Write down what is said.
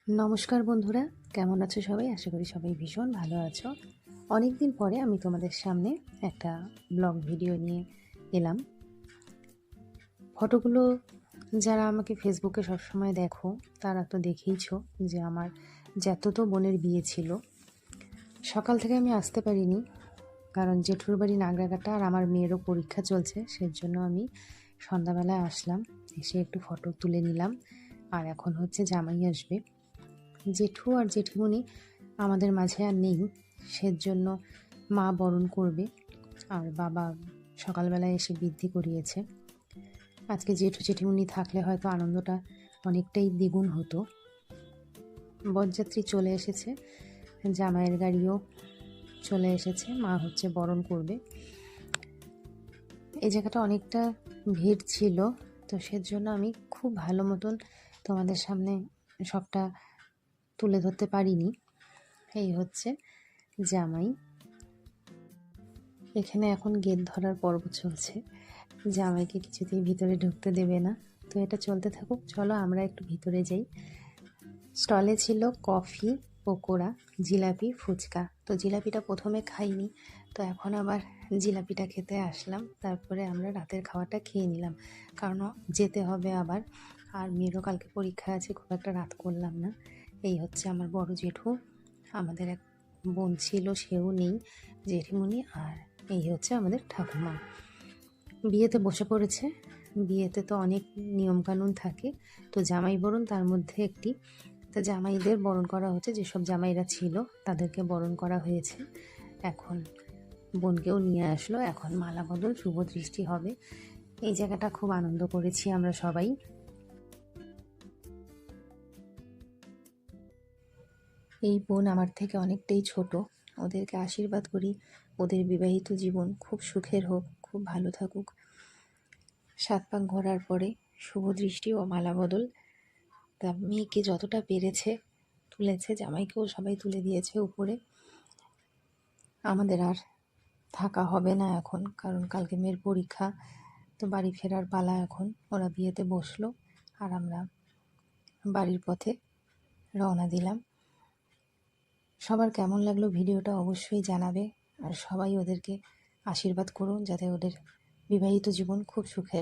নমস্কার বন্ধুরা, কেমন আছো সবাই? আশা করি সবাই ভীষণ ভালো আছো। অনেক দিন পরে আমি তোমাদের সামনে একটা ব্লগ ভিডিও নিয়ে এলাম। ফটোগুলো যারা আমাকে ফেসবুকে সবসময় দেখো তারা তো দেখেইছো যে আমার জ্যাঠতো বোনের বিয়ে ছিল। সকাল থেকে আমি আসতে পারিনি, কারণ জেঠুর বাড়ি নাগরাকাটা আর আমার মেয়েরও পরীক্ষা চলছে, সেজন্য আমি সন্ধ্যাবেলায় আসলাম, এসে একটু ফটো তুলে নিলাম। আর এখন হচ্ছে জামাই আসবে। জেঠু আর জেঠিমণি আমাদের মাঝে আর নেই, সেজন্য মা বরণ করবে আর বাবা সকালবেলায় এসে বৃদ্ধি করিয়েছে। আজকে জেঠু জেঠিমণি থাকলে হয়তো আনন্দটা অনেকটাই দ্বিগুণ হতো। বরযাত্রী চলে এসেছে, জামাইয়ের গাড়িও চলে এসেছে, মা হচ্ছে বরণ করবে। এই জায়গাটা অনেকটা ভিড় ছিল, তো সেজন্য আমি খুব ভালো মতন তোমাদের সামনে সবটা তুলে ধরতে পারিনি। এই হচ্ছে জামাই। এখানে এখন গেট ধরার পর্ব চলছে, জামাইকে কিছুতেই ভিতরে ঢুকতে দেবে না। তো এটা চলতে থাকুক, চলো আমরা একটু ভিতরে যাই। স্টলে ছিল কফি, পকোড়া, জিলাপি, ফুচকা। তো জিলাপিটা প্রথমে খাইনি, তো এখন আবার জিলাপিটা খেতে আসলাম। তারপরে আমরা রাতের খাওয়াটা খেয়ে নিলাম, কারণ যেতে হবে আবার, আর মেয়েরও কালকে পরীক্ষা আছে, খুব একটা রাত করলাম না। এই হচ্ছে আমার বড় জেঠু, আমাদের এক বোন ছিল সেও নেই, জেঠিমণি, আর এই হচ্ছে আমাদের ঠাকুমা। বিয়েতে বসে পড়েছে। বিয়েতে তো অনেক নিয়মকানুন থাকে, তো জামাই বরণ তার মধ্যে একটি। তো জামাইদের বরণ করা হচ্ছে, যেসব জামাইরা ছিল তাদেরকে বরণ করা হয়েছে। এখন বোনকেও নিয়ে আসলো, এখন মালা বদল শুভ দৃষ্টি হবে। এই জায়গাটা খুব আনন্দ করেছি আমরা সবাই। এই বোন আমার থেকে অনেকটাই ছোট, ওদেরকে আশীর্বাদ করি ওদের বিবাহিত জীবন খুব সুখের হোক, খুব ভালো থাকুক। 7 পাক ঘোরার পরে শুভ দৃষ্টি ও মালা বদল। তা মেয়েকে যতটা পেরেছে তুলেছে, জামাইকেও সবাই তুলে দিয়েছে উপরে। আমাদের আর থাকা হবে না এখন, কারণ কালকে মেয়ের পরীক্ষা, তো বাড়ি ফেরার পালা। এখন ওরা বিয়েতে বসলো আর আমরা বাড়ির পথে রওনা দিলাম। সবার কেমন লাগলো ভিডিওটা অবশ্যই জানাবে, আর সবাই ওদেরকে আশীর্বাদ করুন যাতে ওদের বিবাহিত জীবন খুব সুখের হয়।